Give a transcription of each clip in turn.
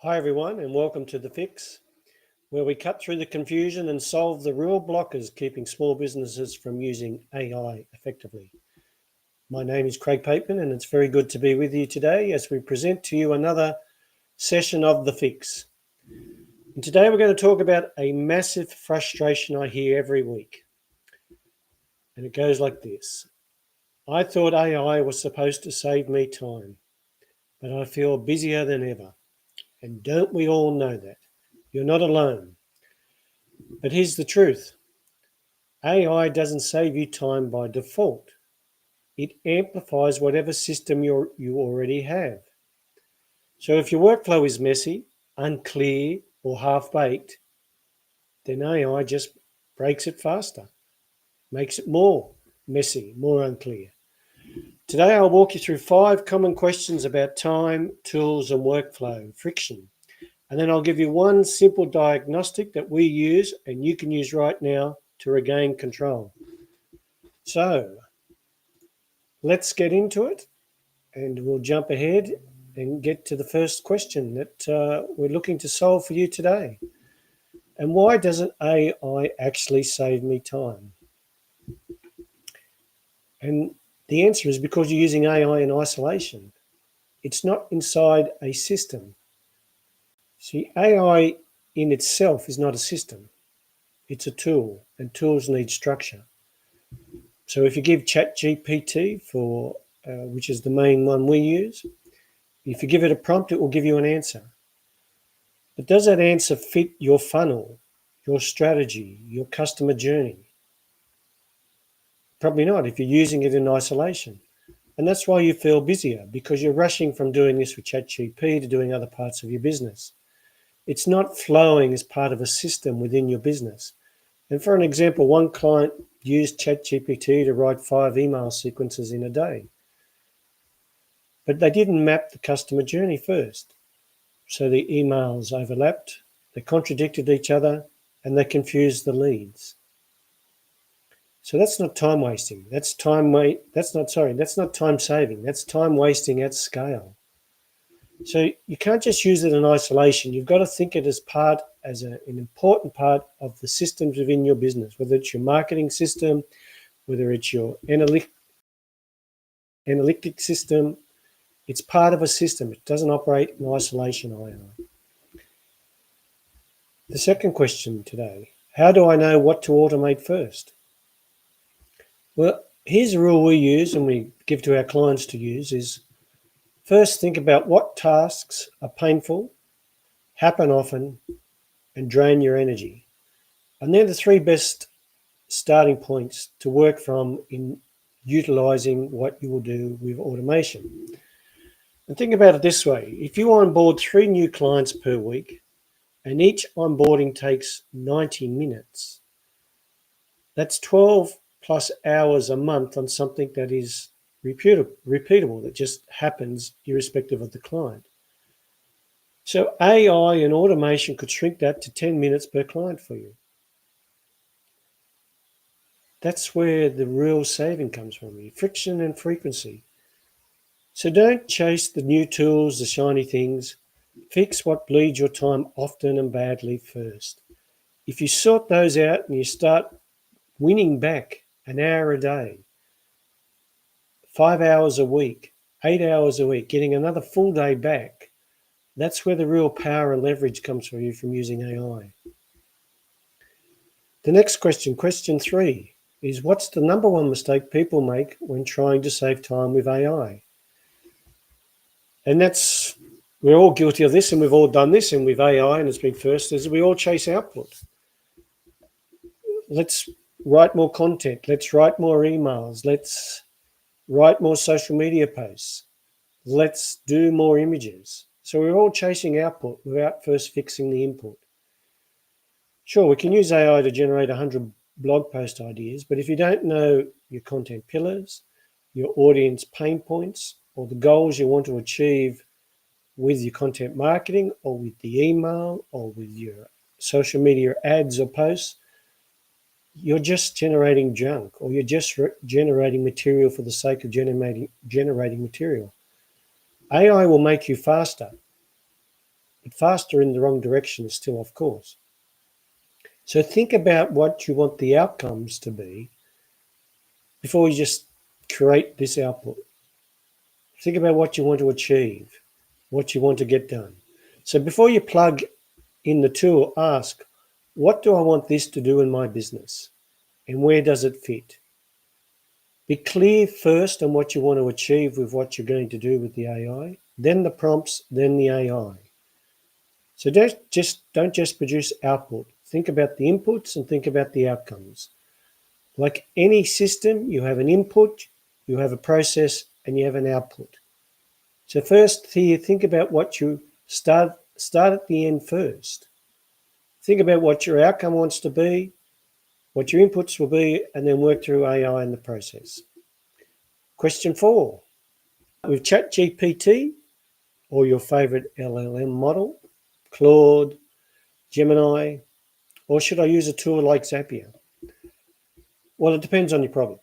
Hi everyone and welcome to The Fix, where we cut through the confusion and solve the real blockers keeping small businesses from using AI effectively. My name is Craig Pateman and it's very good to be with you today as we present to you another session of The Fix. And today we're going to talk about a massive frustration I hear every week. And it goes like this. I thought AI was supposed to save me time, but I feel busier than ever. And don't we all know that? You're not alone. But here's the truth. AI doesn't save you time by default. It amplifies whatever system you already have. So if your workflow is messy, unclear, or half-baked, then AI just breaks it faster, makes it more messy, more unclear. Today I'll walk you through 5 common questions about time, tools, and workflow friction. And then I'll give you one simple diagnostic that we use and you can use right now to regain control. So let's get into it and we'll jump ahead and get to the first question that we're looking to solve for you today. And why doesn't AI actually save me time? And the answer is because you're using AI in isolation. It's not inside a system. See, AI in itself is not a system. It's a tool, and tools need structure. So if you give ChatGPT which is the main one we use, if you give it a prompt, it will give you an answer. But does that answer fit your funnel, your strategy, your customer journey? Probably not if you're using it in isolation. And that's why you feel busier, because you're rushing from doing this with ChatGPT to doing other parts of your business. It's not flowing as part of a system within your business. And for an example, one client used ChatGPT to write 5 email sequences in a day. But they didn't map the customer journey first. So the emails overlapped, they contradicted each other, and they confused the leads. So that's not time wasting. That's not time saving. That's time wasting at scale. So you can't just use it in isolation. You've got to think it as an important part of the systems within your business, whether it's your marketing system, whether it's your analytic system. It's part of a system. It doesn't operate in isolation, AI. The second question today, how do I know what to automate first? Well, here's a rule we use and we give to our clients to use is first think about what tasks are painful, happen often, and drain your energy. And they're the 3 best starting points to work from in utilizing what you will do with automation. And think about it this way. If you onboard 3 new clients per week and each onboarding takes 90 minutes, that's 12 plus hours a month on something that is repeatable, that just happens irrespective of the client. So AI and automation could shrink that to 10 minutes per client for you. That's where the real saving comes from, friction and frequency. So don't chase the new tools, the shiny things. Fix what bleeds your time often and badly first. If you sort those out and you start winning back an hour a day, 5 hours a week, 8 hours a week, getting another full day back, that's where the real power and leverage comes for you from using AI. The next question, question 3, is what's the number one mistake people make when trying to save time with AI? And we're all guilty of this and we've all done this and with AI and it's been first, is we all chase output. Let's write more content. Let's write more emails. Let's write more social media posts. Let's do more images. So we're all chasing output without first fixing the input. Sure, we can use AI to generate 100 blog post ideas, but if you don't know your content pillars, your audience pain points, or the goals you want to achieve with your content marketing or with the email or with your social media ads or posts, you're just generating junk or you're just generating material for the sake of generating material. AI will make you faster, but faster in the wrong direction is still off course. So think about what you want the outcomes to be before you just create this output. Think about what you want to achieve, what you want to get done. So before you plug in the tool, ask, what do I want this to do in my business? And where does it fit? Be clear first on what you want to achieve with what you're going to do with the AI, then the prompts, then the AI. So don't just produce output. Think about the inputs and think about the outcomes. Like any system, you have an input, you have a process, and you have an output. So first here, think about what you start at the end first. Think about what your outcome wants to be, what your inputs will be, and then work through AI in the process. Question 4. With ChatGPT or your favorite LLM model, Claude, Gemini, or should I use a tool like Zapier? Well, it depends on your problem.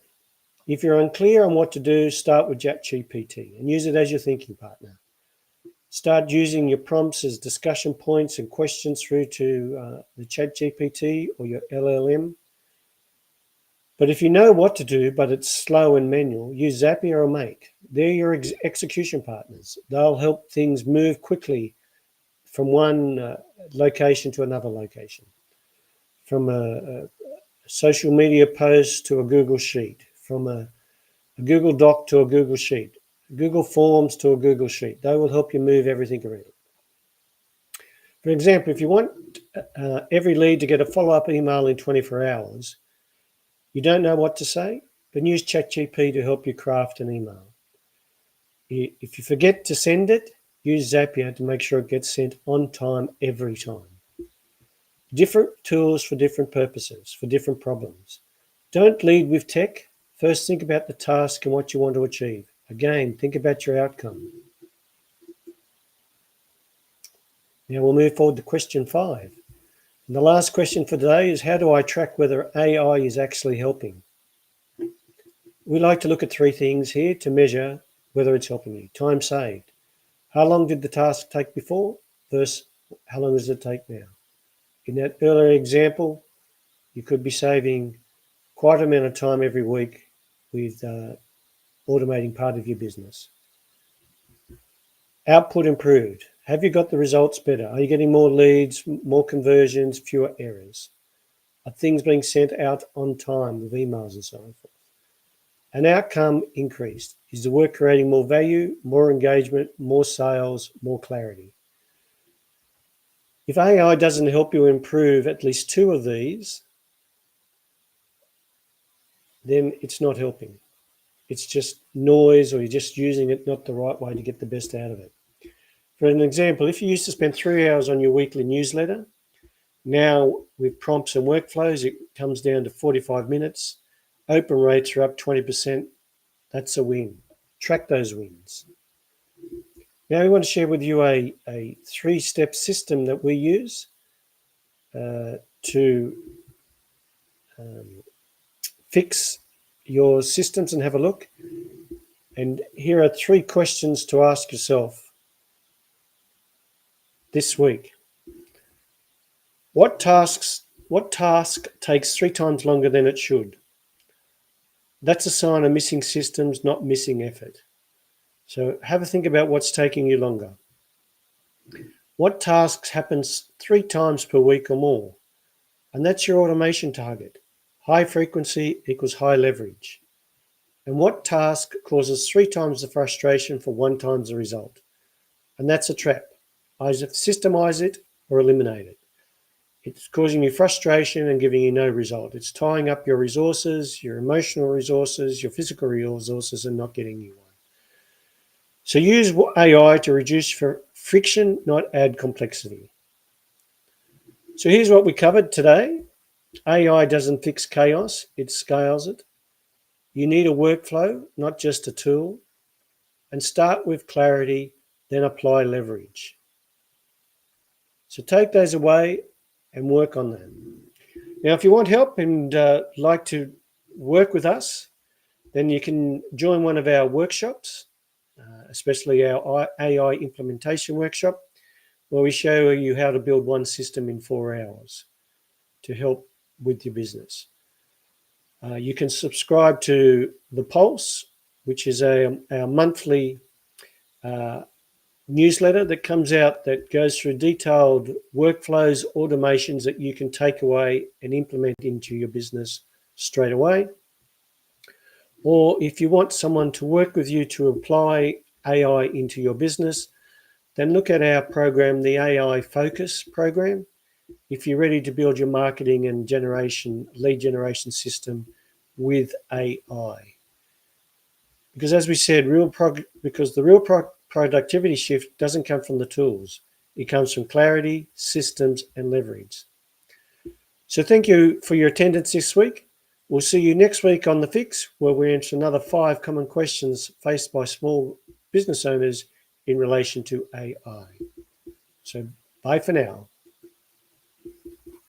If you're unclear on what to do, start with ChatGPT and use it as your thinking partner. Start using your prompts as discussion points and questions through to the ChatGPT or your LLM. But if you know what to do, but it's slow and manual, use Zapier or Make. They're your execution partners. They'll help things move quickly from one location to another location, from a social media post to a Google Sheet, from a Google Doc to a Google Sheet, Google Forms to a Google Sheet. They will help you move everything around. For example, if you want every lead to get a follow-up email in 24 hours, you don't know what to say, then use ChatGPT to help you craft an email. If you forget to send it, use Zapier to make sure it gets sent on time every time. Different tools for different purposes, for different problems. Don't lead with tech. First, think about the task and what you want to achieve. Again, think about your outcome. Now we'll move forward to question 5. And the last question for today is, how do I track whether AI is actually helping? We like to look at 3 things here to measure whether it's helping you. Time saved. How long did the task take before versus how long does it take now? In that earlier example, you could be saving quite an amount of time every week with automating part of your business. Output improved. Have you got the results better? Are you getting more leads, more conversions, fewer errors? Are things being sent out on time with emails and so forth? An outcome increased. Is the work creating more value, more engagement, more sales, more clarity? If AI doesn't help you improve at least 2 of these, then it's not helping. It's just noise, or you're just using it not the right way to get the best out of it. For an example, if you used to spend 3 hours on your weekly newsletter, now with prompts and workflows, it comes down to 45 minutes. Open rates are up 20%. That's a win. Track those wins. Now we want to share with you a 3-step system that we use to fix your systems and have a look. And here are 3 questions to ask yourself this week. What task takes 3 times longer than it should? That's a sign of missing systems, not missing effort. So have a think about what's taking you longer. What tasks happens 3 times per week or more? And that's your automation target. High frequency equals high leverage. And what task causes 3 times the frustration for 1 times the result? And that's a trap. Either systemize it or eliminate it. It's causing you frustration and giving you no result. It's tying up your resources, your emotional resources, your physical resources, and not getting you one. So use AI to reduce friction, not add complexity. So here's what we covered today. AI doesn't fix chaos, it scales it. You need a workflow, not just a tool. And start with clarity, then apply leverage. So take those away and work on them. Now, if you want help and like to work with us, then you can join one of our workshops, especially our AI implementation workshop, where we show you how to build one system in 4 hours to help with your business. You can subscribe to The Pulse, which is our monthly newsletter that comes out that goes through detailed workflows, automations that you can take away and implement into your business straight away. Or if you want someone to work with you to apply AI into your business, then look at our program, the AI Focus program. If you're ready to build your marketing and lead generation system with AI. Because as we said, the real productivity shift doesn't come from the tools. It comes from clarity, systems, and leverage. So thank you for your attendance this week. We'll see you next week on The Fix, where we answer another 5 common questions faced by small business owners in relation to AI. So bye for now.